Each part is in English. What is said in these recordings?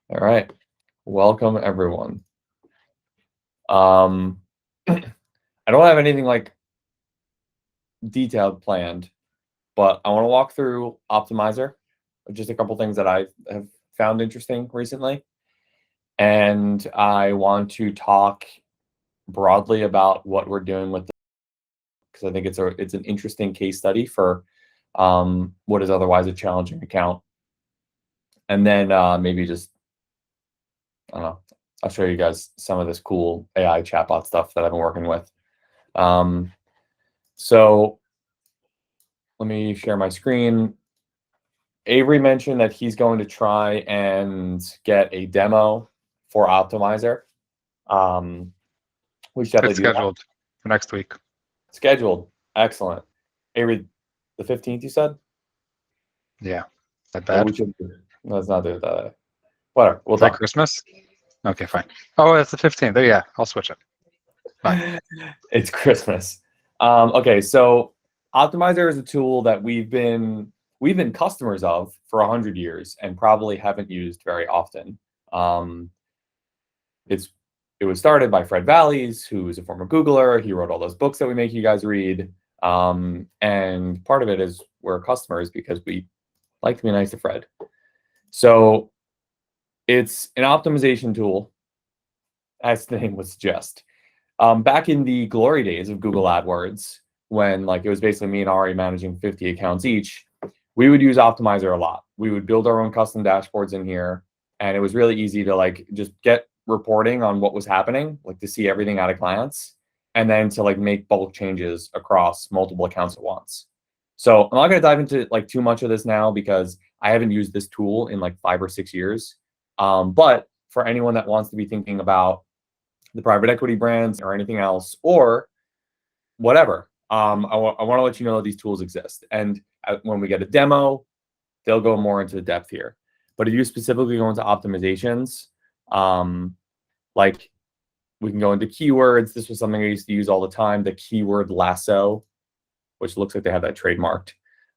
All right. Welcome, everyone. I don't have anything like detailed planned, but I want to walk through Optimizer, just a couple things that I have found interesting recently. And I want to talk broadly about what we're doing with, because I think it's an interesting case study for what is otherwise a challenging account. And then maybe just, I don't know, I'll show you guys some of this cool AI chatbot stuff that I've been working with. So let me share my screen. Avery mentioned that he's going to try and get a demo for Optimizer. We should definitely It's scheduled for next week. Scheduled. Excellent. Avery, the 15th, you said? Yeah. Is that Yeah, bad? we should. Let's not do that. Whatever. We'll Is that talk. Christmas? Okay, fine. Oh, it's the 15th. Yeah, I'll switch it. Fine. It's Christmas. Okay, so Optimizer is a tool that we've been customers of for 100 years and probably haven't used very often. It was started by Fred Valleys, who is a former Googler. He wrote all those books that we make you guys read. And part of it is we're customers because we like to be nice to Fred. So it's an optimization tool, as the name would suggest. Back in the glory days of Google AdWords, when like it was basically me and Ari managing 50 accounts each, we would use Optimizer a lot. We would build our own custom dashboards in here, and it was really easy to like just get reporting on what was happening, like to see everything at a glance, and then to like make bulk changes across multiple accounts at once. So I'm not going to dive into like too much of this now because I haven't used this tool in like 5 or 6 years. But for anyone that wants to be thinking about the private equity brands or anything else or whatever, I want to let you know that these tools exist. And when we get a demo, they'll go more into the depth here. But if you specifically go into optimizations, like we can go into keywords. This was something I used to use all the time, the keyword lasso, which looks like they have that trademarked.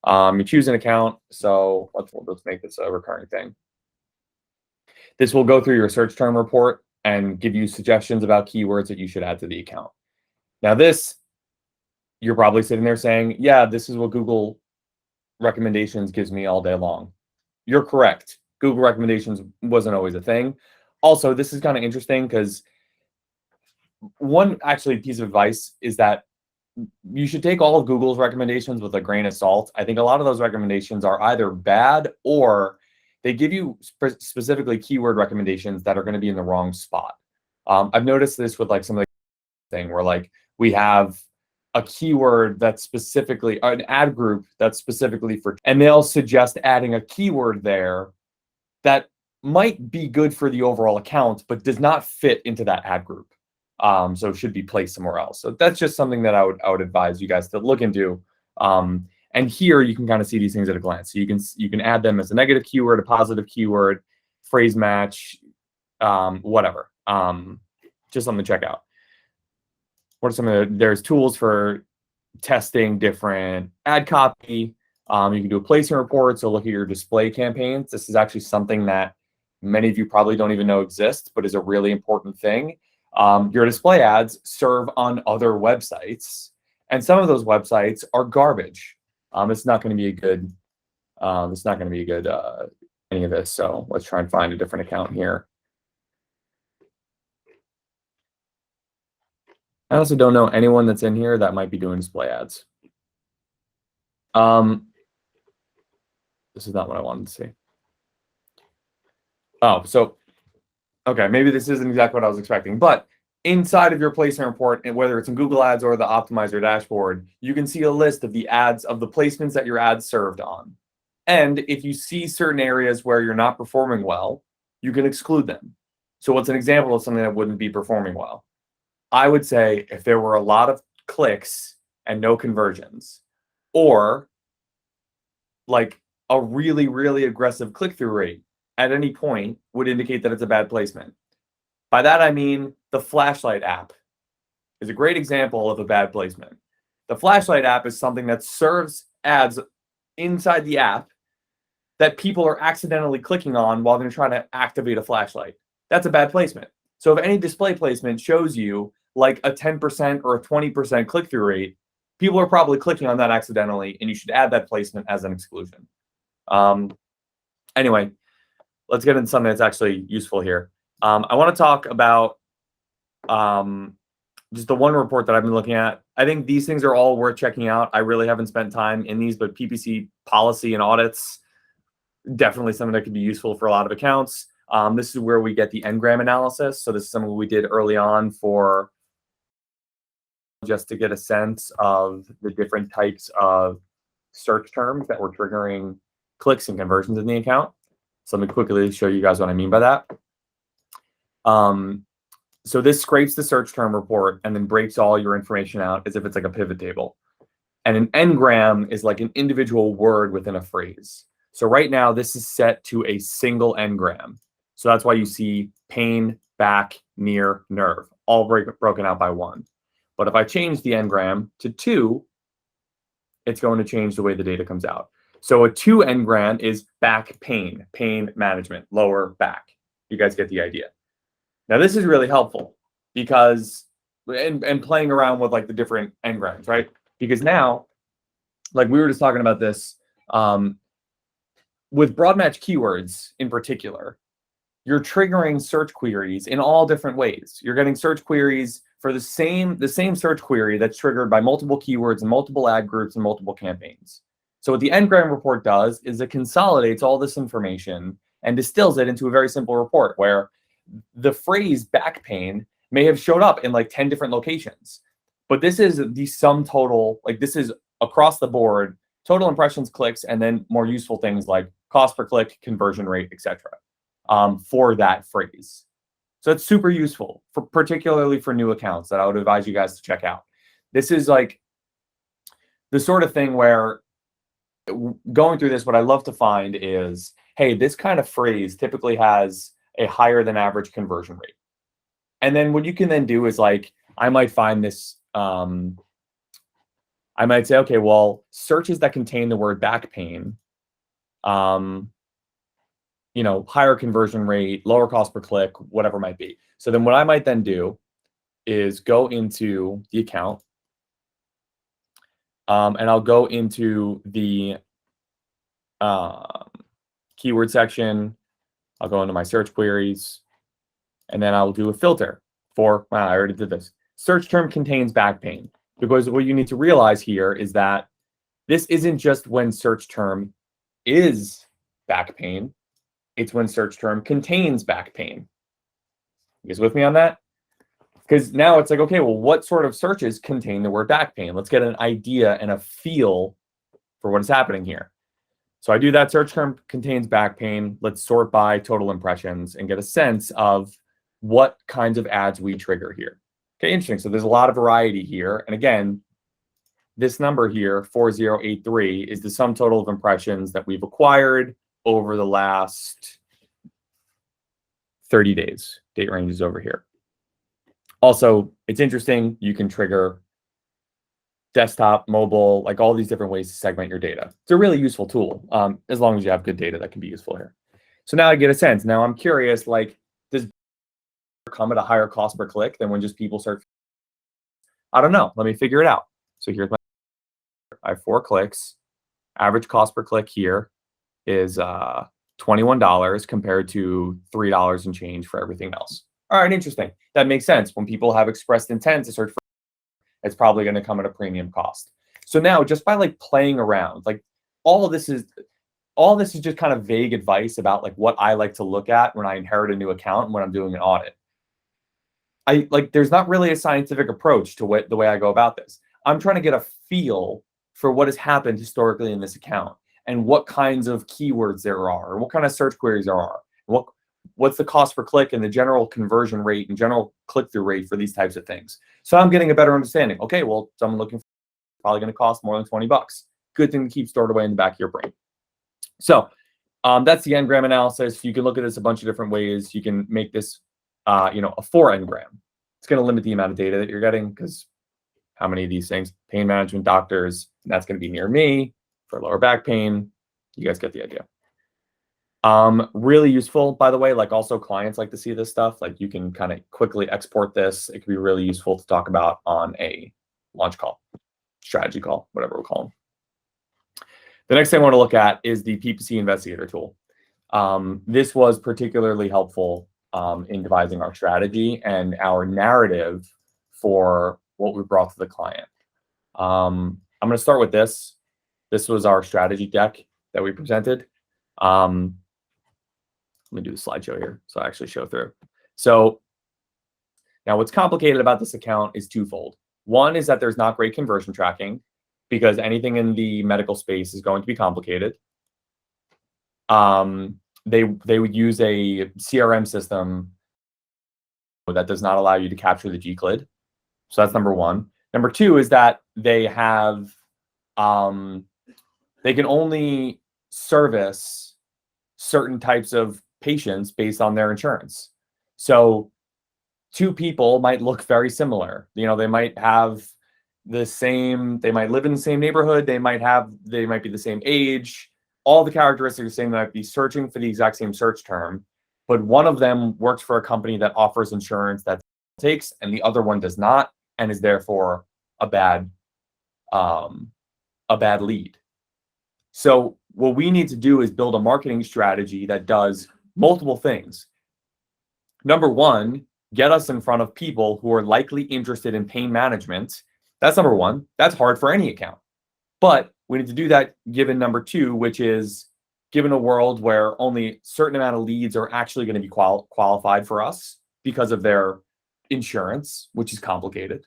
You choose an account. So let's make this a recurring thing. This will go through your search term report and give you suggestions about keywords that you should add to the account. Now this, you're probably sitting there saying, yeah, this is what Google recommendations gives me all day long. You're correct. Google recommendations wasn't always a thing. Also, this is kind of interesting because one actually piece of advice is that you should take all of Google's recommendations with a grain of salt. I think a lot of those recommendations are either bad or they give you specifically keyword recommendations that are going to be in the wrong spot. I've noticed this with like some of the thing where like we have a keyword that's specifically an ad group that's specifically for, and they'll suggest adding a keyword there that might be good for the overall account, but does not fit into that ad group. So it should be placed somewhere else. So that's just something that I would advise you guys to look into. And here you can kind of see these things at a glance. So you can add them as a negative keyword, a positive keyword, phrase match, whatever. Just something to check out. What are some of there's tools for testing different ad copy. You can do a placement report. So look at your display campaigns. This is actually something that many of you probably don't even know exists, but is a really important thing. Your display ads serve on other websites, and some of those websites are garbage. It's not going to be a good. It's not going to be a good any of this. So let's try and find a different account here. I also don't know anyone that's in here that might be doing display ads. This is not what I wanted to see. Oh, so okay, maybe this isn't exactly what I was expecting, but inside of your placement report, and whether it's in Google Ads or the Optimizer dashboard, you can see a list of the ads of the placements that your ads served on. And if you see certain areas where you're not performing well, you can exclude them. So what's an example of something that wouldn't be performing well? I would say if there were a lot of clicks and no conversions, or like a really, really aggressive click-through rate at any point would indicate that it's a bad placement. By that, I mean the flashlight app is a great example of a bad placement. The flashlight app is something that serves ads inside the app that people are accidentally clicking on while they're trying to activate a flashlight. That's a bad placement. So if any display placement shows you like a 10% or a 20% click-through rate, people are probably clicking on that accidentally, and you should add that placement as an exclusion. Anyway, let's get into something that's actually useful here. I want to talk about just the one report that I've been looking at. I think these things are all worth checking out. I really haven't spent time in these, but PPC policy and audits, definitely something that could be useful for a lot of accounts. This is where we get the Ngram analysis. So this is something we did early on for just to get a sense of the different types of search terms that were triggering clicks and conversions in the account. So let me quickly show you guys what I mean by that. So this scrapes the search term report and then breaks all your information out as if it's like a pivot table. And an Ngram is like an individual word within a phrase. So right now, this is set to a single Ngram. So that's why you see pain, back, near, nerve, all broken out by 1. But if I change the Ngram to 2, it's going to change the way the data comes out. So a 2 Ngram is back pain, pain management, lower back. You guys get the idea. Now this is really helpful because, and playing around with like the different Ngrams, right? Because now, like we were just talking about this, with broad match keywords in particular, you're triggering search queries in all different ways. You're getting search queries for the same search query that's triggered by multiple keywords and multiple ad groups and multiple campaigns. So what the Ngram report does is it consolidates all this information and distills it into a very simple report where the phrase back pain may have showed up in like 10 different locations. But this is the sum total, like this is across the board, total impressions, clicks, and then more useful things like cost per click, conversion rate, etc. For that phrase. So it's super useful, particularly for new accounts that I would advise you guys to check out. This is like the sort of thing where going through this, what I love to find is, hey, this kind of phrase typically has a higher than average conversion rate. And then what you can then do is like, I might find this, I might say, okay, well, searches that contain the word back pain, you know, higher conversion rate, lower cost per click, whatever it might be. So then what I might then do is go into the account, and I'll go into the keyword section. I'll go into my search queries, and then I'll do a filter for, I already did this. Search term contains back pain. Because what you need to realize here is that this isn't just when search term is back pain, it's when search term contains back pain. You guys with me on that? Because now it's like, okay, well, what sort of searches contain the word back pain? Let's get an idea and a feel for what is happening here. So I do that, search term contains back pain. Let's sort by total impressions and get a sense of what kinds of ads we trigger here. Okay, interesting. So there's a lot of variety here. And again, this number here, 4083, is the sum total of impressions that we've acquired over the last 30 days. Date range is over here. Also, it's interesting. You can trigger desktop, mobile, like all these different ways to segment your data. It's a really useful tool, as long as you have good data that can be useful here. So now I get a sense. Now I'm curious, like, does come at a higher cost per click than when just people search? I don't know. Let me figure it out. So here's my, I have 4 clicks. Average cost per click here is $21 compared to $3 and change for everything else. All right, interesting. That makes sense. When people have expressed intent to search for, it's probably going to come at a premium cost. So now just by like playing around, like all of this is just kind of vague advice about like what I like to look at when I inherit a new account and when I'm doing an audit. There's not really a scientific approach to the way I go about this. I'm trying to get a feel for what has happened historically in this account and what kinds of keywords there are, or what kind of search queries there are, and what's the cost per click and the general conversion rate and general click-through rate for these types of things. So I'm getting a better understanding. Okay, well, someone looking for probably going to cost more than 20 bucks. Good thing to keep stored away in the back of your brain. So that's the Ngram analysis. You can look at this a bunch of different ways. You can make this a 4 Ngram. It's going to limit the amount of data that you're getting because how many of these things? Pain management doctors, and that's going to be near me for lower back pain. You guys get the idea. Really useful, by the way. Like also clients like to see this stuff. Like you can kind of quickly export this. It can be really useful to talk about on a launch call, strategy call, whatever we'll call them. The next thing I want to look at is the PPC investigator tool. This was particularly helpful in devising our strategy and our narrative for what we brought to the client. I'm going to start with this. This was our strategy deck that we presented. Let me do the slideshow here so I actually show through. So now what's complicated about this account is twofold. One is that there's not great conversion tracking because anything in the medical space is going to be complicated. They would use a CRM system that does not allow you to capture the GCLID. So that's number one. Number two is that they have, they can only service certain types of patients based on their insurance. So two people might look very similar. You know, they might have the same, they might live in the same neighborhood, they might be the same age, all the characteristics are the same. They might be searching for the exact same search term, but one of them works for a company that offers insurance that takes, and the other one does not, and is therefore a bad lead. So what we need to do is build a marketing strategy that does multiple things. Number one, get us in front of people who are likely interested in pain management. That's number one. That's hard for any account. But we need to do that given number two, which is given a world where only a certain amount of leads are actually going to be qualified for us because of their insurance, which is complicated.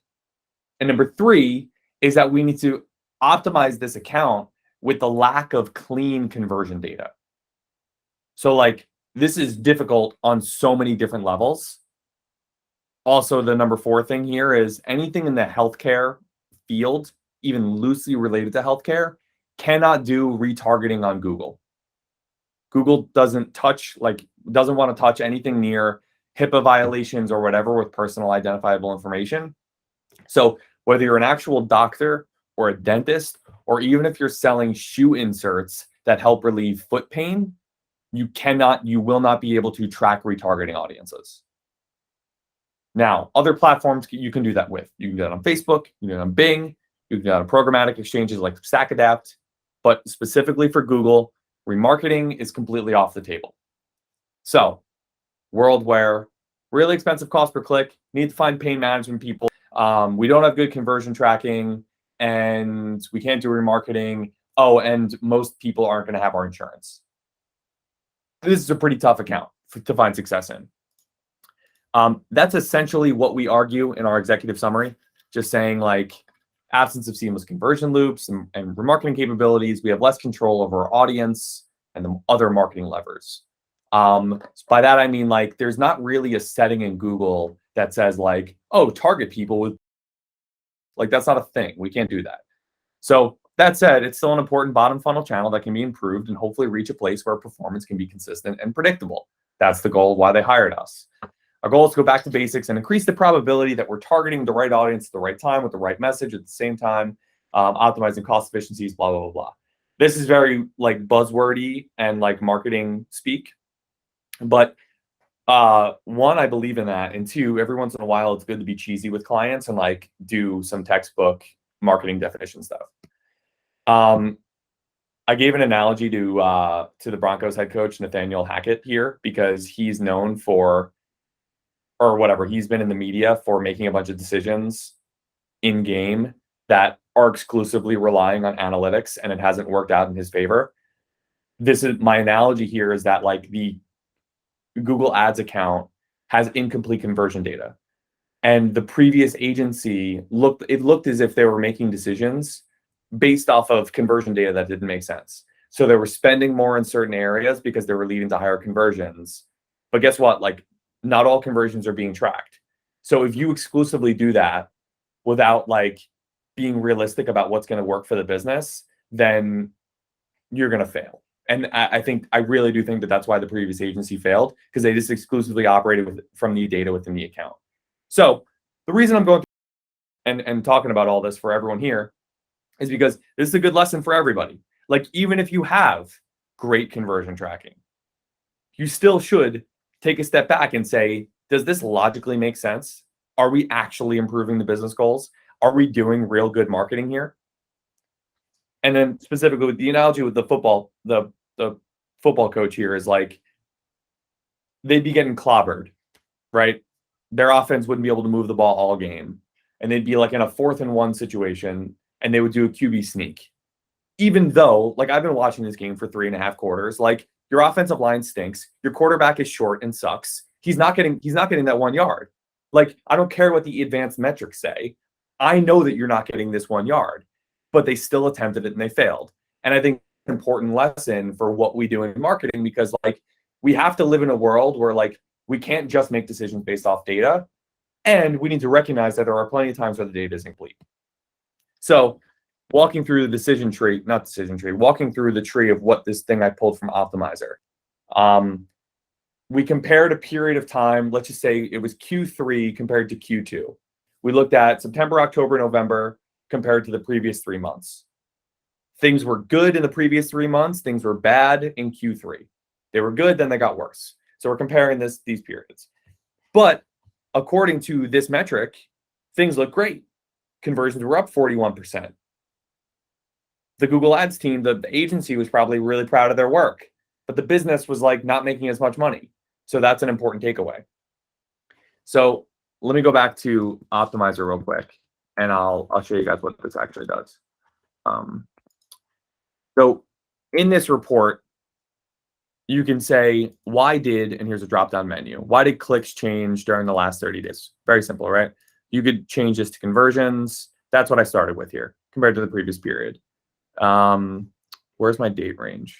And number three is that we need to optimize this account with the lack of clean conversion data. So like this is difficult on so many different levels. Also, the number four thing here is anything in the healthcare field, even loosely related to healthcare, cannot do retargeting on Google. Google doesn't want to touch anything near HIPAA violations or whatever with personal identifiable information. So whether you're an actual doctor or a dentist, or even if you're selling shoe inserts that help relieve foot pain, you will not be able to track retargeting audiences. Now, other platforms you can do that with. You can do that on Facebook, you can do that on Bing, you can do that on programmatic exchanges like StackAdapt, but specifically for Google, remarketing is completely off the table. So, world where really expensive cost per click, need to find pain management people, we don't have good conversion tracking, and we can't do remarketing. Oh, and most people aren't going to have our insurance. This is a pretty tough account to find success in. That's essentially what we argue in our executive summary, just saying like absence of seamless conversion loops and remarketing capabilities, we have less control over our audience and the other marketing levers. So by that, I mean like there's not really a setting in Google that says like, oh, target people with, like that's not a thing. We can't do that. So that said, it's still an important bottom funnel channel that can be improved and hopefully reach a place where performance can be consistent and predictable. That's the goal of why they hired us. Our goal is to go back to basics and increase the probability that we're targeting the right audience at the right time with the right message at the same time, optimizing cost efficiencies, blah, blah, blah, blah. This is very like buzzwordy and like marketing speak. But one, I believe in that. And two, every once in a while, it's good to be cheesy with clients and like do some textbook marketing definition stuff. I gave an analogy to the Broncos head coach, Nathaniel Hackett here, because he's known for, or whatever, he's been in the media for making a bunch of decisions in game that are exclusively relying on analytics, and it hasn't worked out in his favor. This is my analogy here is that like the Google Ads account has incomplete conversion data. And the previous agency looked as if they were making decisions based off of conversion data that didn't make sense. So they were spending more in certain areas because they were leading to higher conversions. But guess what? Like not all conversions are being tracked. So if you exclusively do that without like being realistic about what's going to work for the business, then you're going to fail. And I really do think that that's why the previous agency failed, because they just exclusively operated from the data within the account. So the reason I'm going and talking about all this for everyone here is because this is a good lesson for everybody. Like even if you have great conversion tracking, you still should take a step back and say, does this logically make sense? Are we actually improving the business goals? Are we doing real good marketing here? And then specifically with the analogy with the football coach here is like they'd be getting clobbered, right? Their offense wouldn't be able to move the ball all game. And they'd be like in a 4th and 1 situation and they would do a QB sneak. Even though, like I've been watching this game for 3.5 quarters, like your offensive line stinks, your quarterback is short and sucks. He's not getting that 1 yard. Like, I don't care what the advanced metrics say. I know that you're not getting this 1 yard, but they still attempted it and they failed. And I think an important lesson for what we do in marketing, because like we have to live in a world where like we can't just make decisions based off data. And we need to recognize that there are plenty of times where the data is incomplete. So walking through walking through the tree of what this thing I pulled from Optimizer. We compared a period of time, let's just say it was Q3 compared to Q2. We looked at September, October, November compared to the previous 3 months. Things were good in the previous 3 months. Things were bad in Q3. They were good, then they got worse. So we're comparing these periods. But according to this metric, things look great. Conversions were up 41%. The Google Ads team, the agency was probably really proud of their work, but the business was like not making as much money. So that's an important takeaway. So let me go back to Optimizer real quick, and I'll show you guys what this actually does. So in this report, you can say, and here's a drop-down menu. Why did clicks change during the last 30 days? Very simple, right? You could change this to conversions. That's what I started with here compared to the previous period. Where's my date range?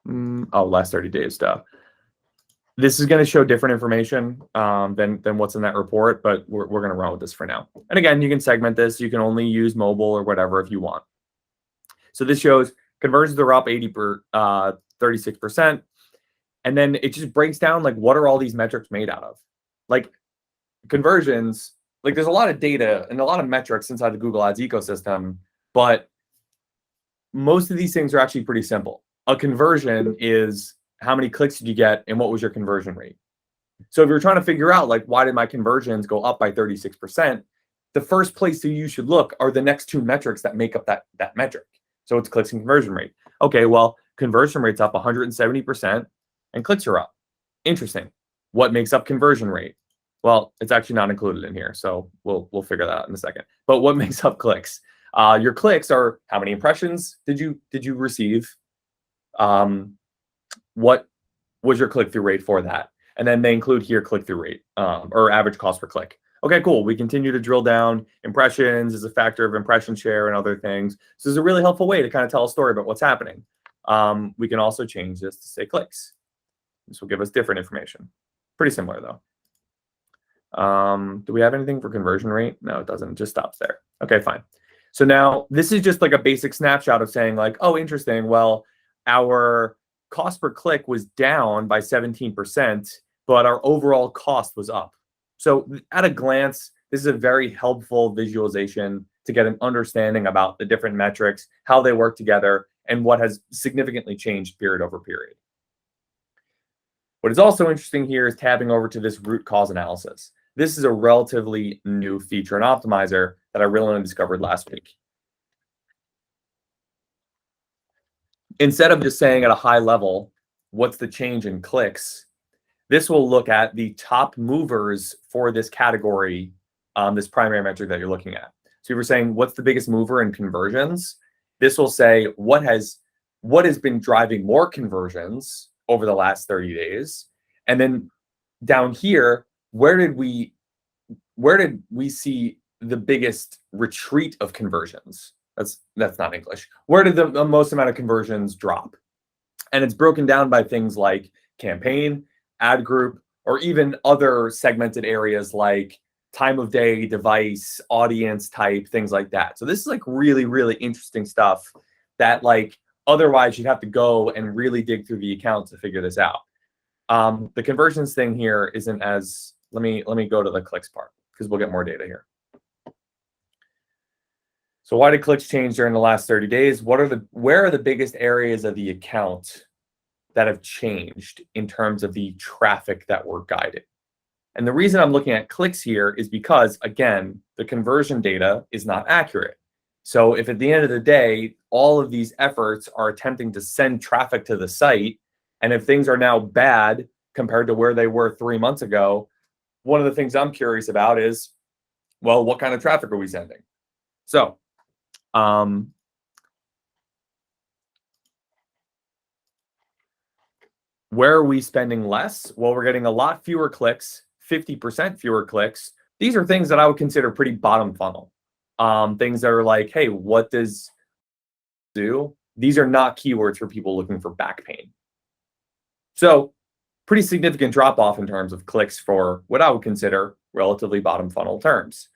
Last 30 days stuff. This is going to show different information than what's in that report, but we're going to run with this for now. And again, you can segment this. You can only use mobile or whatever if you want. So this shows conversions are up 36%. And then it just breaks down like what are all these metrics made out of? Like conversions, like there's a lot of data and a lot of metrics inside the Google Ads ecosystem, but most of these things are actually pretty simple. A conversion is how many clicks did you get and what was your conversion rate? So if you're trying to figure out like why did my conversions go up by 36%, the first place that you should look are the next 2 metrics that make up that metric. So it's clicks and conversion rate. Okay, well, conversion rate's up 170% and clicks are up. Interesting. What makes up conversion rate? Well, it's actually not included in here, so we'll figure that out in a second. But what makes up clicks? Your clicks are how many impressions did you receive? What was your click-through rate for that? And then they include here click-through rate or average cost per click. Okay, cool. We continue to drill down. Impressions is a factor of impression share and other things. So it's a really helpful way to kind of tell a story about what's happening. We can also change this to say clicks. This will give us different information. Pretty similar though. Do we have anything for conversion rate? No, it doesn't. It just stops there. Okay, fine. So now this is just like a basic snapshot of saying like, oh, interesting. Well, our cost per click was down by 17%, but our overall cost was up. So at a glance, this is a very helpful visualization to get an understanding about the different metrics, how they work together, and what has significantly changed period over period. What is also interesting here is tabbing over to this root cause analysis. This is a relatively new feature in Optimizer that I really only discovered last week. Instead of just saying at a high level, what's the change in clicks, this will look at the top movers for this category, this primary metric that you're looking at. So if we're saying, what's the biggest mover in conversions? This will say, what has been driving more conversions over the last 30 days? And then down here, where did we see the biggest retreat of conversions? That's not English. Where did the most amount of conversions drop? And it's broken down by things like campaign, ad group, or even other segmented areas like time of day, device, audience type, things like that. So this is like really, really interesting stuff that like otherwise you'd have to go and really dig through the account to figure this out. The conversions thing here isn't as, let me go to the clicks part because we'll get more data here. So why did clicks change during the last 30 days? Where are the biggest areas of the account that have changed in terms of the traffic that we're guiding. And the reason I'm looking at clicks here is because, again, the conversion data is not accurate. So if at the end of the day, all of these efforts are attempting to send traffic to the site, and if things are now bad compared to where they were 3 months ago, one of the things I'm curious about is, well, what kind of traffic are we sending? So, where are we spending less? Well, we're getting a lot fewer clicks, 50% fewer clicks. These are things that I would consider pretty bottom funnel. Things that are like, hey, what does do? These are not keywords for people looking for back pain. So pretty significant drop off in terms of clicks for what I would consider relatively bottom funnel terms.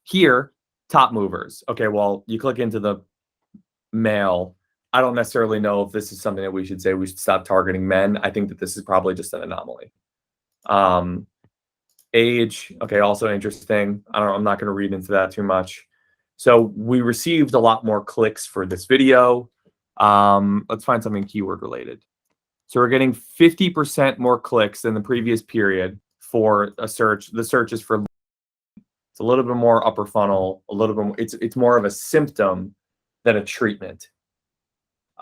Here, top movers. Okay, well, you click into the male. I don't necessarily know if this is something that we should say we should stop targeting men. I think that this is probably just an anomaly. Age, okay, also interesting. I'm not going to read into that too much. So we received a lot more clicks for this video. Let's find something keyword related. So we're getting 50% more clicks than the previous period for a search. The search is for, it's a little bit more upper funnel, a little bit more, it's more of a symptom than a treatment.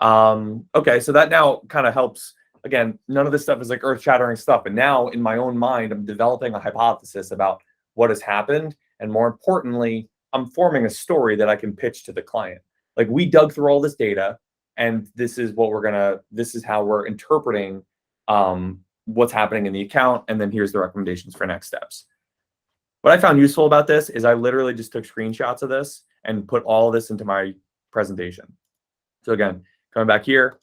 Okay, so that now kind of helps. Again, none of this stuff is like earth-shattering stuff. And now in my own mind, I'm developing a hypothesis about what has happened. And more importantly, I'm forming a story that I can pitch to the client. Like, we dug through all this data, and this is what this is how we're interpreting what's happening in the account. And then here's the recommendations for next steps. What I found useful about this is I literally just took screenshots of this and put all of this into my presentation. So again, coming back here,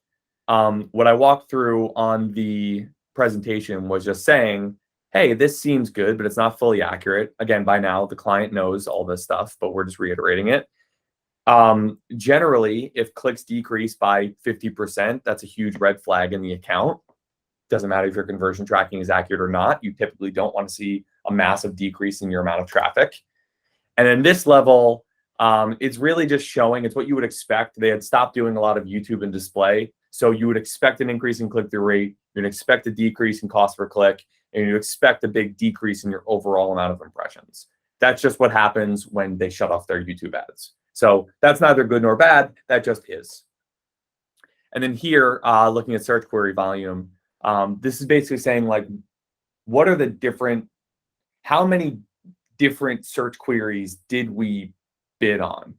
what I walked through on the presentation was just saying, hey, this seems good, but it's not fully accurate. Again, by now, the client knows all this stuff, but we're just reiterating it. Generally, if clicks decrease by 50%, that's a huge red flag in the account. Doesn't matter if your conversion tracking is accurate or not. You typically don't want to see a massive decrease in your amount of traffic. And then this level, it's really just showing, it's what you would expect. They had stopped doing a lot of YouTube and display. So you would expect an increase in click-through rate, you'd expect a decrease in cost per click, and you expect a big decrease in your overall amount of impressions. That's just what happens when they shut off their YouTube ads. So that's neither good nor bad, that just is. And then here, looking at search query volume, this is basically saying, like, what are the different, how many different search queries did we bid on?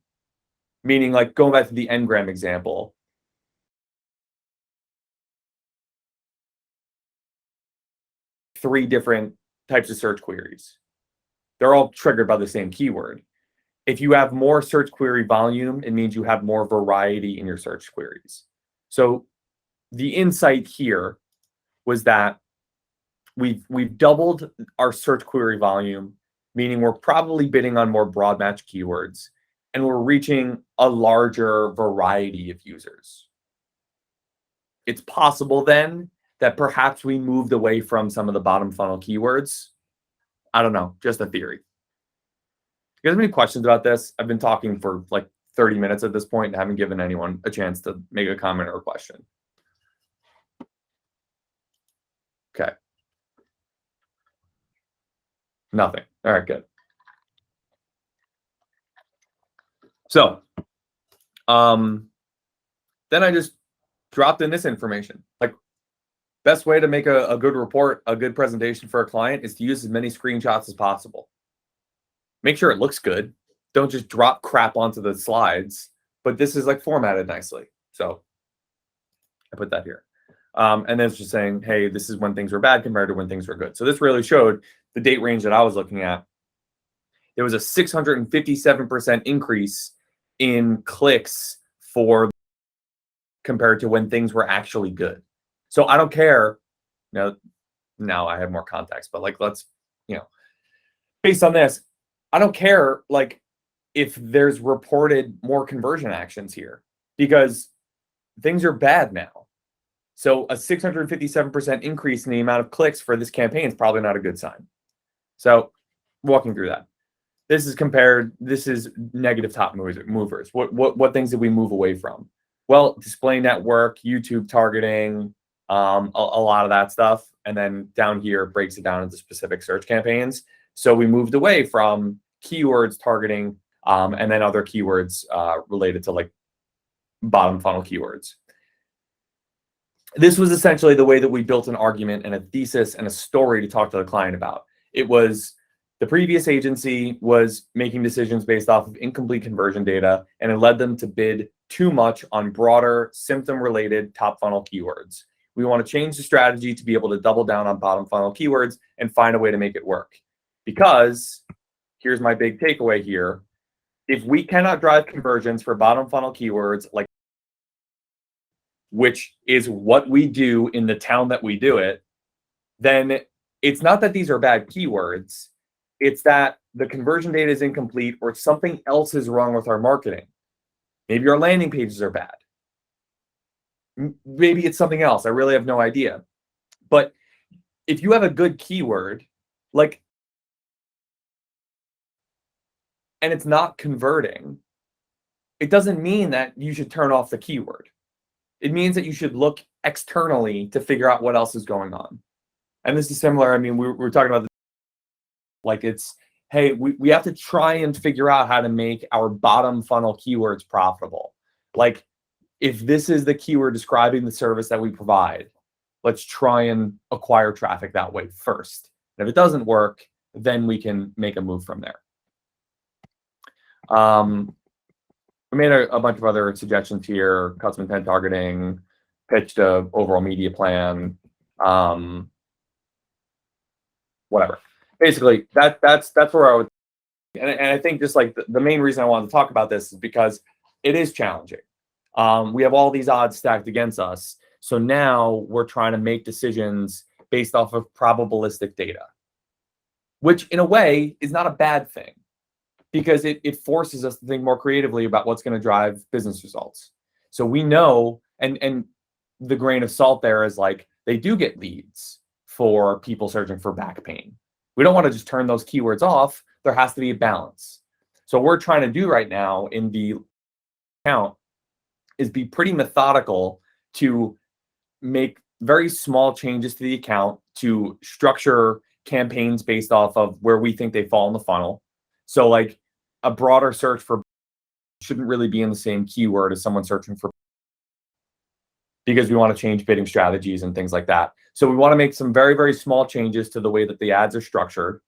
Meaning, like, going back to the Ngram example, three different types of search queries. They're all triggered by the same keyword. If you have more search query volume, it means you have more variety in your search queries. So the insight here was that we've doubled our search query volume, meaning we're probably bidding on more broad match keywords, and we're reaching a larger variety of users. It's possible then that perhaps we moved away from some of the bottom funnel keywords. I don't know, just a theory. You guys have any questions about this? I've been talking for like 30 minutes at this point and haven't given anyone a chance to make a comment or a question. Okay. Nothing. All right, good. So, then I just dropped in this information. Like, best way to make a good report, a good presentation for a client is to use as many screenshots as possible. Make sure it looks good. Don't just drop crap onto the slides, but this is like formatted nicely. So I put that here. And then it's just saying, hey, this is when things were bad compared to when things were good. So this really showed the date range that I was looking at. There was a 657% increase in clicks for compared to when things were actually good. So I don't care. Now I have more context, but like, let's, based on this, I don't care like if there's reported more conversion actions here because things are bad now. So a 657% increase in the amount of clicks for this campaign is probably not a good sign. So walking through that. This is compared, this is negative top movers. What things did we move away from? Well, display network, YouTube targeting, a lot of that stuff. And then down here breaks it down into specific search campaigns. So we moved away from keywords targeting and then other keywords related to like bottom funnel keywords. This was essentially the way that we built an argument and a thesis and a story to talk to the client about. It was the previous agency was making decisions based off of incomplete conversion data, and it led them to bid too much on broader symptom-related top funnel keywords. We want to change the strategy to be able to double down on bottom funnel keywords and find a way to make it work. Because here's my big takeaway here. If we cannot drive conversions for bottom funnel keywords, like which is what we do in the town that we do it, then it's not that these are bad keywords. It's that the conversion data is incomplete or something else is wrong with our marketing. Maybe our landing pages are bad. Maybe it's something else. I really have no idea. But if you have a good keyword, like, and it's not converting, it doesn't mean that you should turn off the keyword. It means that you should look externally to figure out what else is going on. And this is similar. I mean, we're talking about like it's, hey, we have to try and figure out how to make our bottom funnel keywords profitable. Like if this is the keyword describing the service that we provide, let's try and acquire traffic that way first. And if it doesn't work, then we can make a move from there. We made a bunch of other suggestions here, custom intent targeting, pitched a overall media plan, whatever. Basically, that's where I would, and I think just like the main reason I wanted to talk about this is because it is challenging. We have all these odds stacked against us. So now we're trying to make decisions based off of probabilistic data, which in a way is not a bad thing because it forces us to think more creatively about what's going to drive business results. So we know, and the grain of salt there is like they do get leads for people searching for back pain. We don't want to just turn those keywords off. There has to be a balance. So what we're trying to do right now in the account is be pretty methodical to make very small changes to the account to structure campaigns based off of where we think they fall in the funnel. So like a broader search for shouldn't really be in the same keyword as someone searching for, because we want to change bidding strategies and things like that. So we want to make some very, very small changes to the way that the ads are structured.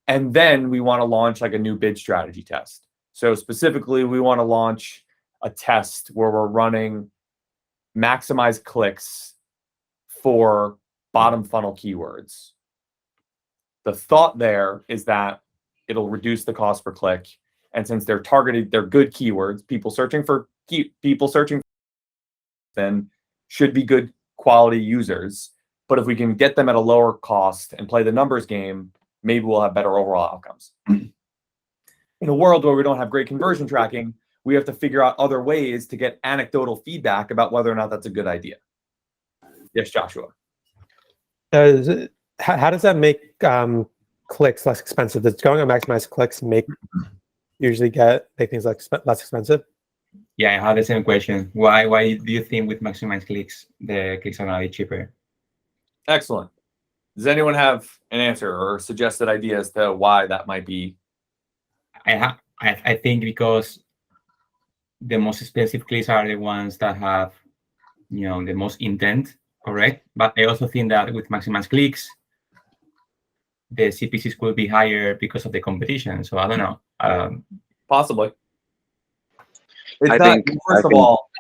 And then we want to launch like a new bid strategy test. So specifically, we want to launch a test where we're running maximize clicks for bottom funnel keywords. The thought there is that it'll reduce the cost per click. And since they're targeted, they're good keywords, people searching then should be good quality users. But if we can get them at a lower cost and play the numbers game, maybe we'll have better overall outcomes. In a world where we don't have great conversion tracking, we have to figure out other ways to get anecdotal feedback about whether or not that's a good idea. Yes, Joshua. How does that make clicks less expensive? Does going on maximize clicks make things less expensive? Yeah, I have the same question. Why do you think with maximize clicks, the clicks are going to be cheaper? Excellent. Does anyone have an answer or suggested idea as to why that might be? I think because the most expensive clicks are the ones that have, the most intent, correct? But I also think that with maximize clicks, the CPCs could be higher because of the competition. So I don't know. Possibly. First of all,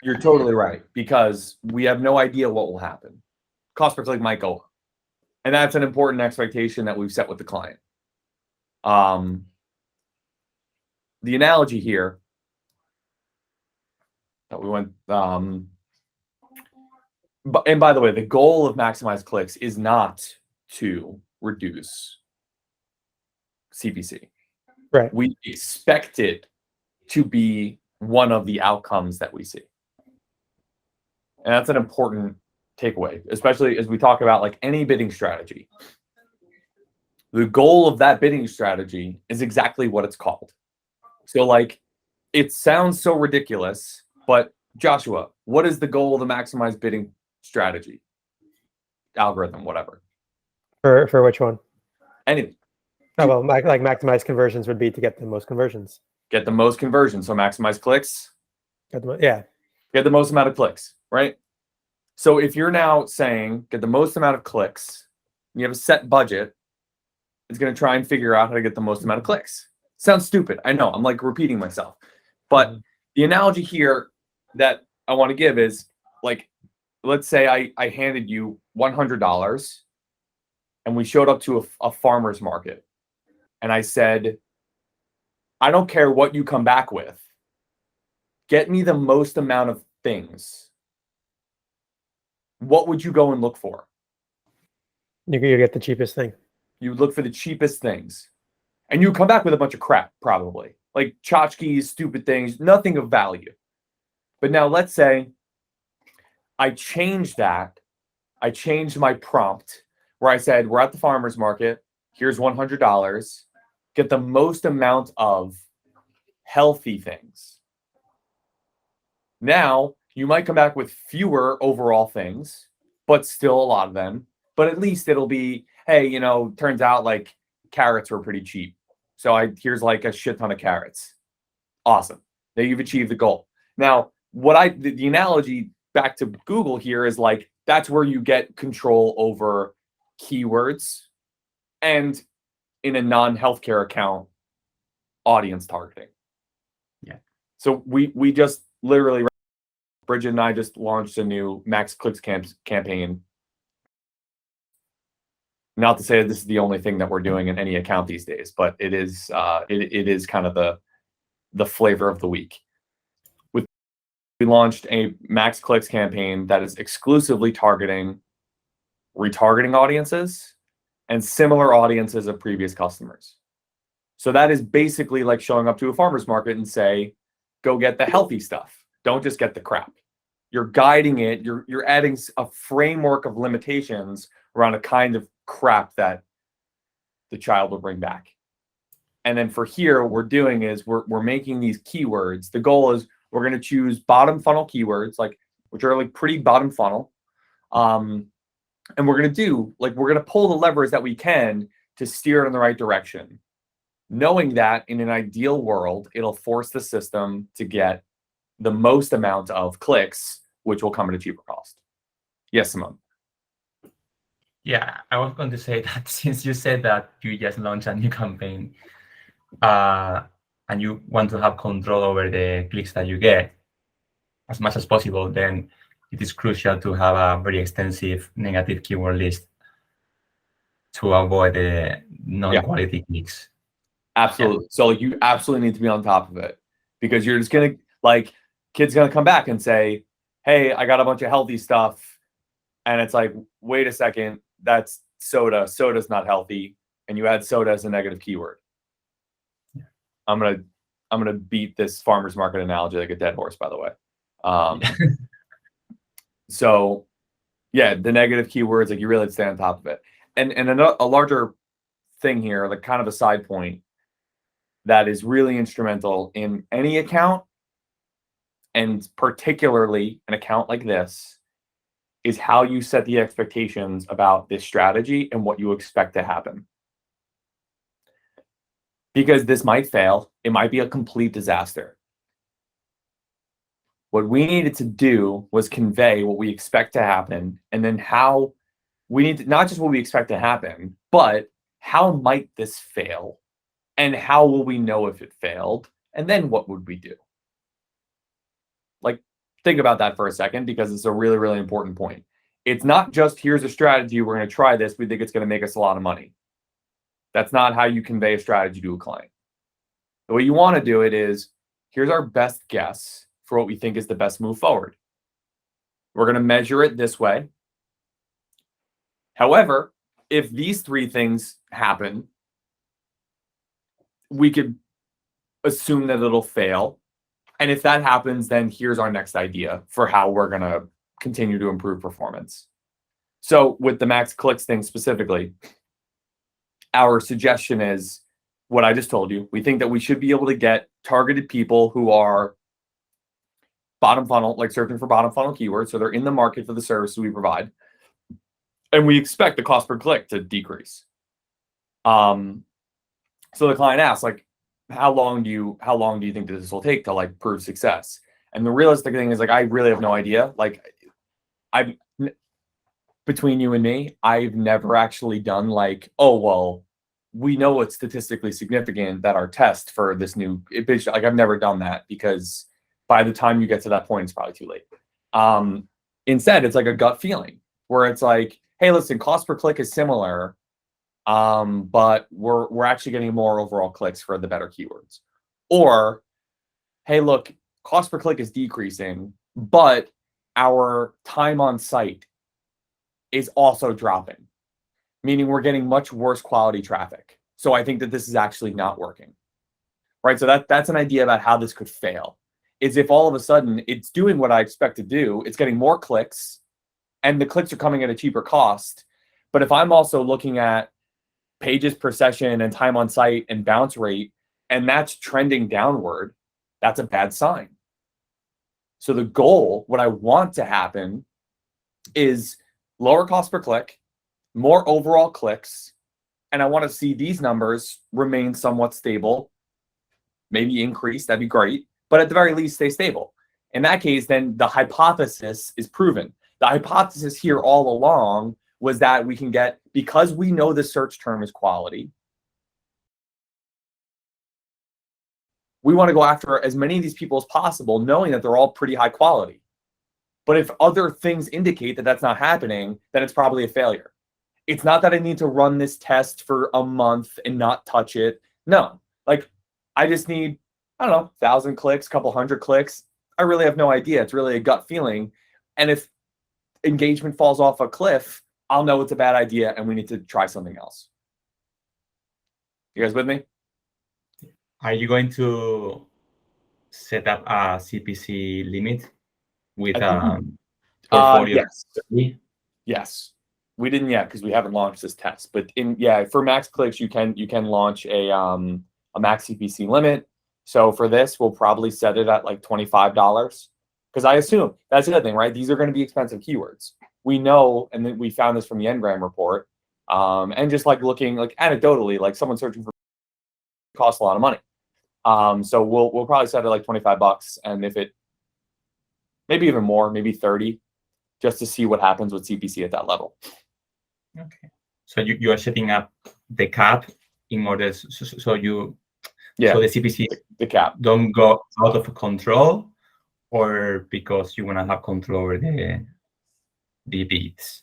you're totally right, because we have no idea what will happen. Cost per click might go up. And that's an important expectation that we've set with the client. The analogy here that we went, and by the way, the goal of maximize clicks is not to reduce CPC. Right. We expect it to be one of the outcomes that we see. And that's an important takeaway, especially as we talk about like any bidding strategy. The goal of that bidding strategy is exactly what it's called. So like, it sounds so ridiculous, but Joshua, what is the goal of the maximize bidding strategy? Algorithm, whatever. For which one? Anything. Oh, well, like maximize conversions would be to get the most conversions. Get the most conversions. So maximize clicks. Yeah. Get the most amount of clicks, right? So if you're now saying get the most amount of clicks, and you have a set budget, it's going to try and figure out how to get the most amount of clicks. Sounds stupid. I know. I'm like repeating myself. But the analogy here that I want to give is like, let's say I handed you $100 and we showed up to a farmer's market. And I said, I don't care what you come back with. Get me the most amount of things. What would you go and look for? You get the cheapest thing. You would look for the cheapest things. And you come back with a bunch of crap, probably. Like tchotchkes, stupid things, nothing of value. But now let's say I changed that. I changed my prompt where I said, we're at the farmer's market. Here's $100. Get the most amount of healthy things. Now, you might come back with fewer overall things, but still a lot of them. But at least it'll be, hey, you know, turns out like carrots were pretty cheap. So here's like a shit ton of carrots. Awesome. Now you've achieved the goal. Now, the analogy back to Google here is like, that's where you get control over keywords and in a non-healthcare account, audience targeting. Yeah. So we just literally, Bridget and I just launched a new Max Clicks campaign. Not to say that this is the only thing that we're doing in any account these days, but it is it is kind of the flavor of the week. We launched a Max Clicks campaign that is exclusively targeting retargeting audiences and similar audiences of previous customers. So that is basically like showing up to a farmer's market and say, go get the healthy stuff. Don't just get the crap. You're guiding it. You're adding a framework of limitations around a kind of crap that the child will bring back. And then for here, what we're doing is we're making these keywords. The goal is we're going to choose bottom funnel keywords, like which are like pretty bottom funnel. And we're going to pull the levers that we can to steer it in the right direction, knowing that in an ideal world, it'll force the system to get the most amount of clicks, which will come at a cheaper cost. Yes, Simone. Yeah, I was going to say that since you said that you just launched a new campaign and you want to have control over the clicks that you get as much as possible, then it is crucial to have a very extensive negative keyword list to avoid the non-quality clicks. Absolutely. Yeah. So like, you absolutely need to be on top of it, because you're just going to like, kid's going to come back and say, hey, I got a bunch of healthy stuff. And it's like, wait a second, that's soda. Soda's not healthy. And you add soda as a negative keyword. Yeah. I'm gonna beat this farmer's market analogy like a dead horse, by the way. So yeah, the negative keywords, like you really stay on top of it. And a larger thing here, like kind of a side point that is really instrumental in any account, and particularly an account like this, is how you set the expectations about this strategy and what you expect to happen. Because this might fail. It might be a complete disaster. What we needed to do was convey what we expect to happen, and then how we need to, not just what we expect to happen, but how might this fail, and how will we know if it failed, and then what would we do? Like, think about that for a second, because it's a really, really important point. It's not just, here's a strategy, we're going to try this, we think it's going to make us a lot of money. That's not how you convey a strategy to a client. The way you want to do it is, here's our best guess for what we think is the best move forward. We're going to measure it this way. However, if these three things happen, we could assume that it'll fail. And if that happens, then here's our next idea for how we're going to continue to improve performance. So with the Max Clicks thing specifically, our suggestion is what I just told you. We think that we should be able to get targeted people who are bottom funnel, like searching for bottom funnel keywords. So they're in the market for the services we provide. And we expect the cost per click to decrease. So the client asks, like, how long do you think that this will take to like prove success? And the realistic thing is, like, I really have no idea. Like, between you and me, I've never actually done like, oh, well, we know it's statistically significant that our test for this new bitch, like, I've never done that, because by the time you get to that point, it's probably too late. Instead, it's like a gut feeling where it's like, hey, listen, cost per click is similar, but we're actually getting more overall clicks for the better keywords. Or, hey, look, cost per click is decreasing, but our time on site is also dropping, meaning we're getting much worse quality traffic. So I think that this is actually not working, right? So that's an idea about how this could fail, is if all of a sudden it's doing what I expect to do, it's getting more clicks, and the clicks are coming at a cheaper cost. But if I'm also looking at pages per session and time on site and bounce rate, and that's trending downward, that's a bad sign. So the goal, what I want to happen, is lower cost per click, more overall clicks, and I want to see these numbers remain somewhat stable, maybe increase, that'd be great, but at the very least stay stable. In that case, then the hypothesis is proven. The hypothesis here all along was that we can get, because we know the search term is quality, we want to go after as many of these people as possible, knowing that they're all pretty high quality. But if other things indicate that that's not happening, then it's probably a failure. It's not that I need to run this test for a month and not touch it. No, like, I just need, I don't know, 1,000 clicks, couple hundred clicks. I really have no idea. It's really a gut feeling. And if engagement falls off a cliff, I'll know it's a bad idea and we need to try something else. You guys with me? Are you going to set up a CPC limit with portfolio? Yes. Yes. We didn't yet because we haven't launched this test. But for max clicks, you can launch a max CPC limit. So for this, we'll probably set it at like $25. Because I assume that's the other thing, right? These are going to be expensive keywords. We know, and then we found this from the Ngram report, and just like looking like anecdotally, like someone searching for costs a lot of money. So we'll probably set it like $25, and if it maybe even more, maybe 30, just to see what happens with CPC at that level. Okay. So you are setting up the cap in order so the CPC the cap don't go out of control, or because you want to have control over the beats.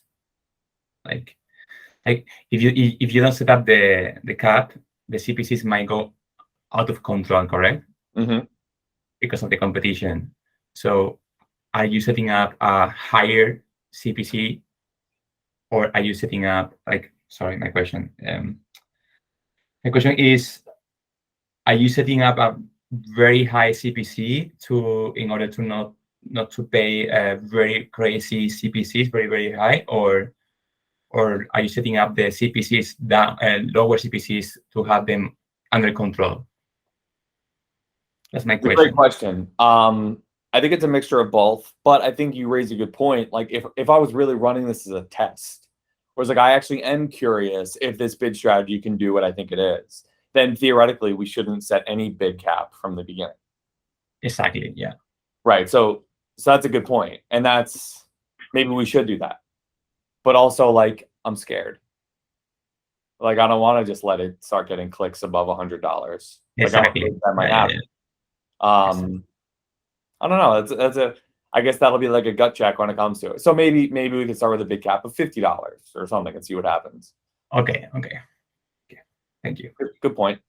Like if you don't set up the cap, the CPCs might go out of control, correct? Mm-hmm. Because of the competition. So are you setting up a higher CPC, or are you setting up my question is, are you setting up a very high CPC in order to not to pay very crazy CPCs, very, very high, or are you setting up the CPCs down, lower CPCs, to have them under control? That's my question. Great question. I think it's a mixture of both, but I think you raise a good point. Like if I was really running this as a test, whereas like I actually am curious if this bid strategy can do what I think it is, then theoretically we shouldn't set any bid cap from the beginning. Exactly. Yeah. Right. So that's a good point, and that's maybe we should do that. But also, like, I'm scared. Like, I don't want to just let it start getting clicks above $100. Exactly. Like, that might happen. I don't know. I guess that'll be like a gut check when it comes to it. So maybe we can start with a big cap of $50 or something and see what happens. Okay. Thank you. Good point.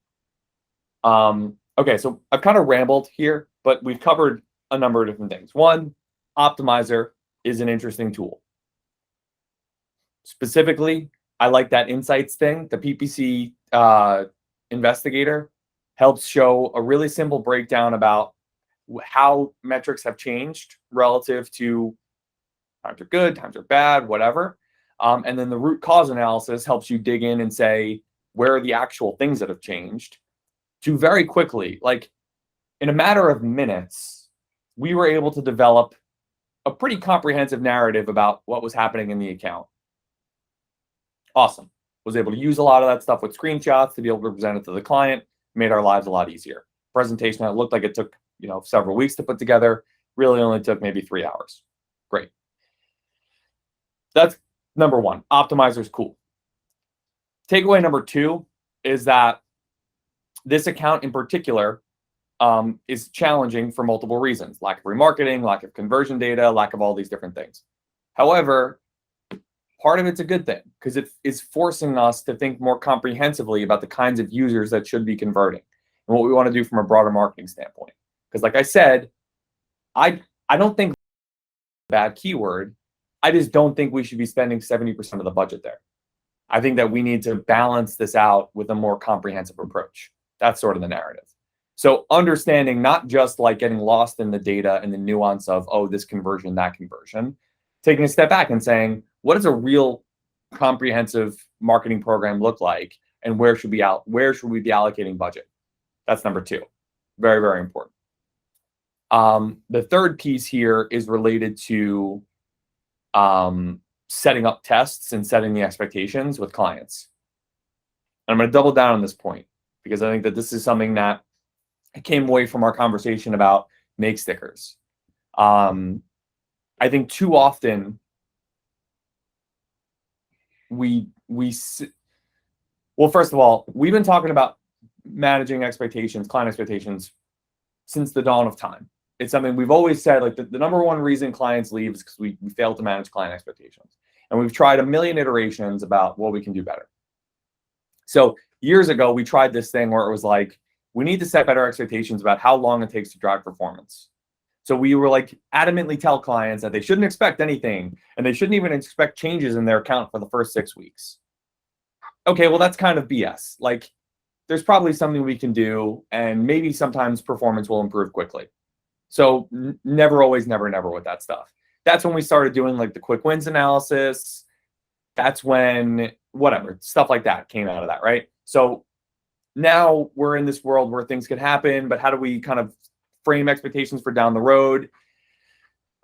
Okay, so I've kind of rambled here, but we've covered a number of different things. One, Optimizer is an interesting tool. Specifically, I like that insights thing. The PPC investigator helps show a really simple breakdown about how metrics have changed relative to times are good, times are bad, whatever. And then the root cause analysis helps you dig in and say, where are the actual things that have changed, to very quickly, like in a matter of minutes, we were able to develop a pretty comprehensive narrative about what was happening in the account. Awesome. Was able to use a lot of that stuff with screenshots to be able to present it to the client, made our lives a lot easier. Presentation that looked like it took, several weeks to put together, really only took maybe 3 hours. Great. That's number one. Optimizer's cool. Takeaway number two is that this account in particular is challenging for multiple reasons. Lack of remarketing, lack of conversion data, lack of all these different things. However, part of it's a good thing because it is forcing us to think more comprehensively about the kinds of users that should be converting and what we want to do from a broader marketing standpoint. Because like I said, I don't think bad keyword. I just don't think we should be spending 70% of the budget there. I think that we need to balance this out with a more comprehensive approach. That's sort of the narrative. So understanding not just like getting lost in the data and the nuance of, oh, this conversion, that conversion, taking a step back and saying, what does a real comprehensive marketing program look like? And where should we be allocating budget? That's number two. Very, very important. The third piece here is related to setting up tests and setting the expectations with clients. And I'm going to double down on this point because I think that this is something that came away from our conversation about make stickers. I think too often well, first of all, we've been talking about managing expectations, client expectations, since the dawn of time. It's something we've always said, like the number one reason clients leave is because we fail to manage client expectations. And we've tried a million iterations about what we can do better. So years ago, we tried this thing where it was like, we need to set better expectations about how long it takes to drive performance. So we were like adamantly tell clients that they shouldn't expect anything and they shouldn't even expect changes in their account for the first 6 weeks. Okay, well, that's kind of BS. Like there's probably something we can do and maybe sometimes performance will improve quickly. So never, always, never, never with that stuff. That's when we started doing like the quick wins analysis. That's when whatever, stuff like that came out of that, right? So now we're in this world where things can happen, but how do we kind of frame expectations for down the road?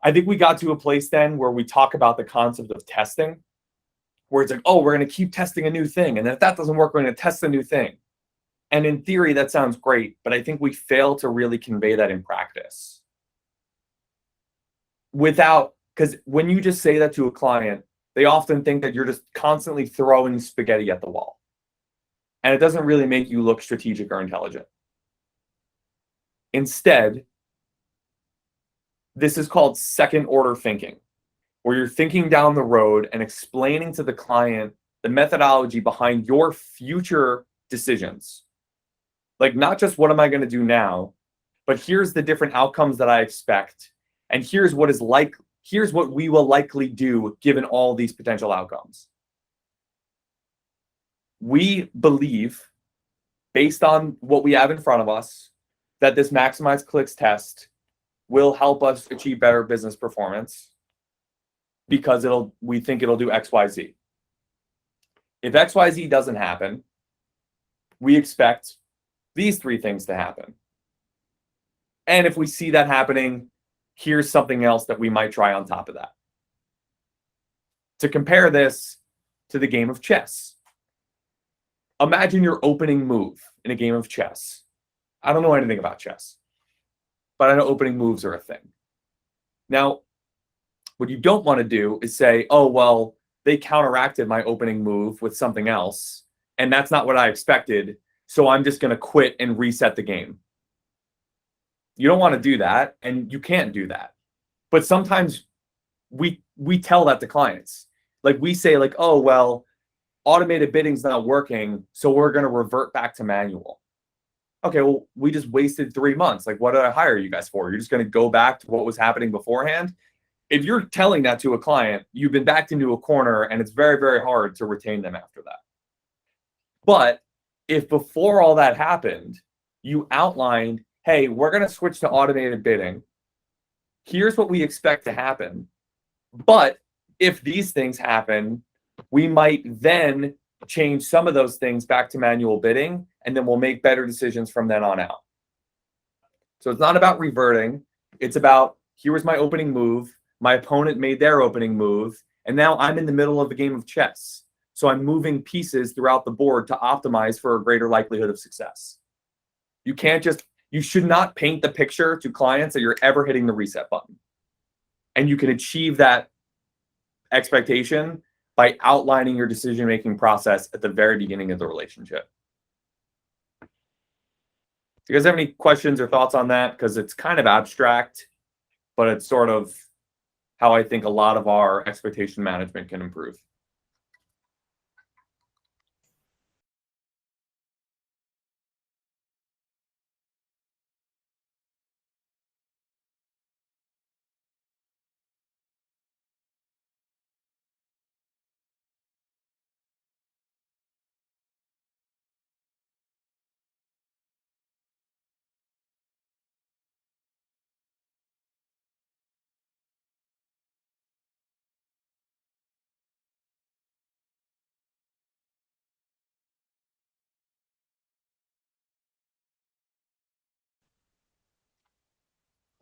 I think we got to a place then where we talk about the concept of testing, where it's like, oh, we're going to keep testing a new thing. And then if that doesn't work, we're going to test a new thing. And in theory, that sounds great, but I think we fail to really convey that in practice. Because when you just say that to a client, they often think that you're just constantly throwing spaghetti at the wall. And it doesn't really make you look strategic or intelligent. Instead, this is called second order thinking, where you're thinking down the road and explaining to the client the methodology behind your future decisions. Like not just what am I going to do now, but here's the different outcomes that I expect. And here's what we will likely do given all these potential outcomes. We believe, based on what we have in front of us, that this maximize clicks test will help us achieve better business performance because we think it'll do XYZ. If XYZ doesn't happen, we expect these 3 things to happen. And if we see that happening, here's something else that we might try on top of that. To compare this to the game of chess. Imagine your opening move in a game of chess. I don't know anything about chess, but I know opening moves are a thing. Now, what you don't want to do is say, oh, well, they counteracted my opening move with something else, and that's not what I expected, so I'm just going to quit and reset the game. You don't want to do that, and you can't do that. But sometimes we tell that to clients. Like we say, like, oh, well, automated bidding's not working, so we're going to revert back to manual. Okay, well, we just wasted 3 months. Like, what did I hire you guys for? You're just going to go back to what was happening beforehand? If you're telling that to a client, you've been backed into a corner, and it's very, very hard to retain them after that. But if before all that happened, you outlined, hey, we're going to switch to automated bidding. Here's what we expect to happen. But if these things happen, we might then change some of those things back to manual bidding, and then we'll make better decisions from then on out. So it's not about reverting. It's about, here was my opening move. My opponent made their opening move. And now I'm in the middle of a game of chess. So I'm moving pieces throughout the board to optimize for a greater likelihood of success. You should not paint the picture to clients that you're ever hitting the reset button. And you can achieve that expectation by outlining your decision-making process at the very beginning of the relationship. Do you guys have any questions or thoughts on that? Because it's kind of abstract, but it's sort of how I think a lot of our expectation management can improve.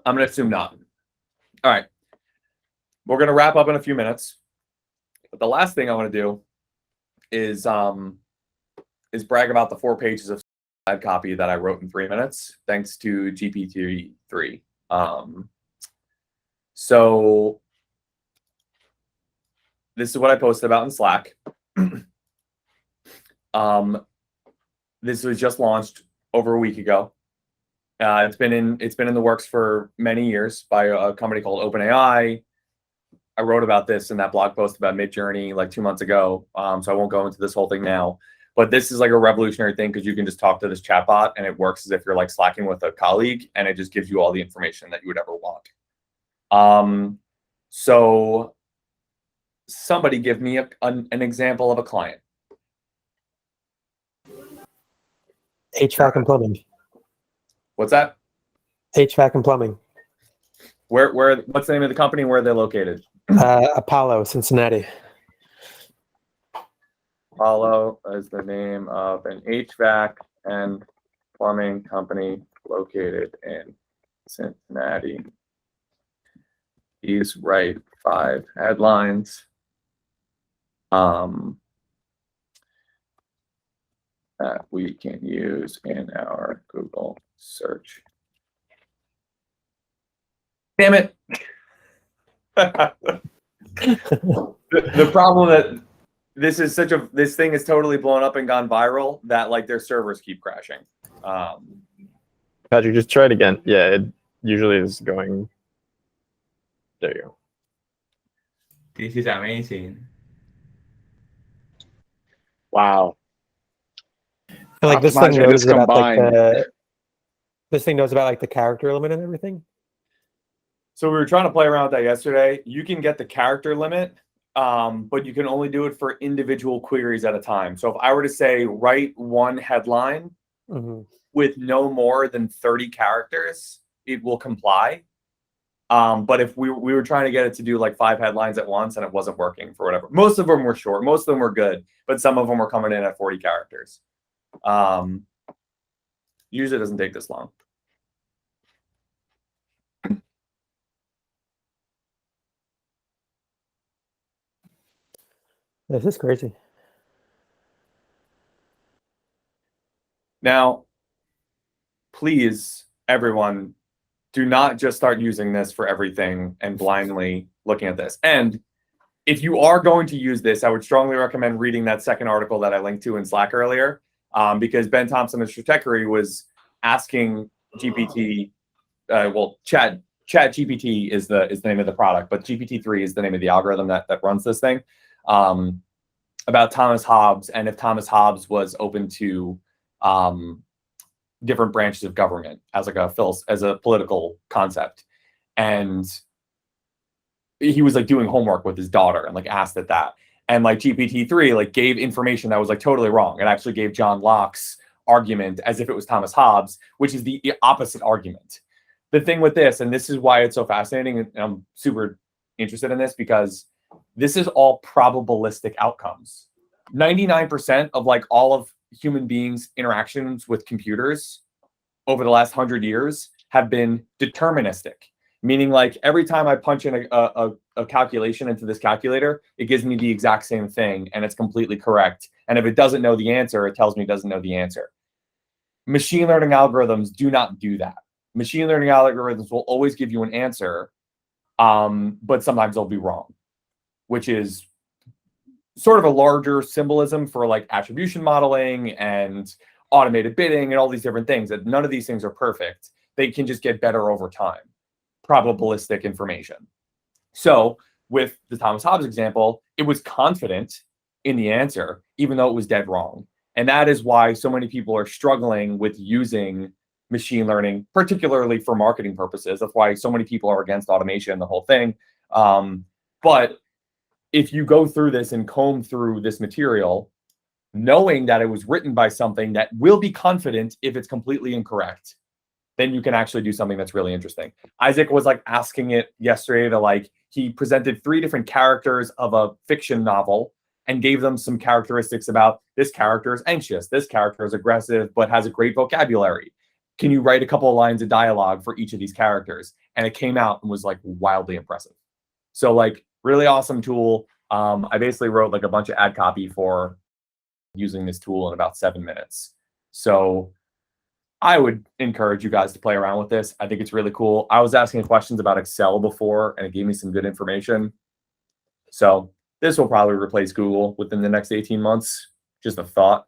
I'm going to assume not. All right. We're going to wrap up in a few minutes. But the last thing I want to do is brag about the 4 pages of ad copy that I wrote in 3 minutes, thanks to GPT-3. So this is what I posted about in Slack. This was just launched over a week ago. It's been in the works for many years by a company called OpenAI. I wrote about this in that blog post about Midjourney like 2 months ago. So I won't go into this whole thing now. But this is like a revolutionary thing because you can just talk to this chatbot and it works as if you're like Slacking with a colleague, and it just gives you all the information that you would ever want. So somebody give me an example of a client. HVAC and plumbing. What's that? HVAC and plumbing. Where? What's the name of the company? Where are they located? Apollo, Cincinnati. Apollo is the name of an HVAC and plumbing company located in Cincinnati. Please write 5 headlines that we can use in our Google search. Damn it. The problem that this thing is totally blown up and gone viral that like their servers keep crashing. Patrick, just try it again. Yeah, it usually is going. There you go. This is amazing. Wow. Like this thing Optimizer knows just about like combined. this thing knows about like the character limit and everything. So we were trying to play around with that yesterday. You can get the character limit, but you can only do it for individual queries at a time. So if I were to say write 1 headline with no more than 30 characters, it will comply. But if we were trying to get it to do like 5 headlines at once and it wasn't working for whatever. Most of them were short. Most of them were good, but some of them were coming in at 40 characters. Usually it doesn't take this long. This is crazy. Now, please, everyone, do not just start using this for everything and blindly looking at this. And if you are going to use this, I would strongly recommend reading that second article that I linked to in Slack earlier, because Ben Thompson of Stratechery was asking GPT, Chat GPT is the name of the product, but GPT-3 is the name of the algorithm that runs this thing, about Thomas Hobbes, and if Thomas Hobbes was open to different branches of government as like as a political concept. And he was like doing homework with his daughter and like asked it that. And like GPT-3 like gave information that was like totally wrong. It actually gave John Locke's argument as if it was Thomas Hobbes, which is the opposite argument. The thing with this, and this is why it's so fascinating, and I'm super interested in this, because this is all probabilistic outcomes. 99% of like all of human beings' interactions with computers over the last 100 years have been deterministic. meaning like every time I punch in a calculation into this calculator, it gives me the exact same thing and it's completely correct. And if it doesn't know the answer, it tells me it doesn't know the answer. Machine learning algorithms do not do that. Machine learning algorithms will always give you an answer, but sometimes they'll be wrong, which is sort of a larger symbolism for like attribution modeling and automated bidding and all these different things. That none of these things are perfect. They can just get better over time. Probabilistic information. So with the Thomas Hobbes example, it was confident in the answer, even though it was dead wrong. And that is why so many people are struggling with using machine learning, particularly for marketing purposes. That's why so many people are against automation, the whole thing. But if you go through this and comb through this material, knowing that it was written by something that will be confident if it's completely incorrect, then you can actually do something that's really interesting. Isaac was like asking it yesterday to like, he presented 3 different characters of a fiction novel and gave them some characteristics about this character is anxious, this character is aggressive, but has a great vocabulary. Can you write a couple of lines of dialogue for each of these characters? And it came out and was like wildly impressive. So like really awesome tool. I basically wrote like a bunch of ad copy for using this tool in about 7 minutes. So I would encourage you guys to play around with this. I think it's really cool. I was asking questions about Excel before, and it gave me some good information. So this will probably replace Google within the next 18 months. Just a thought.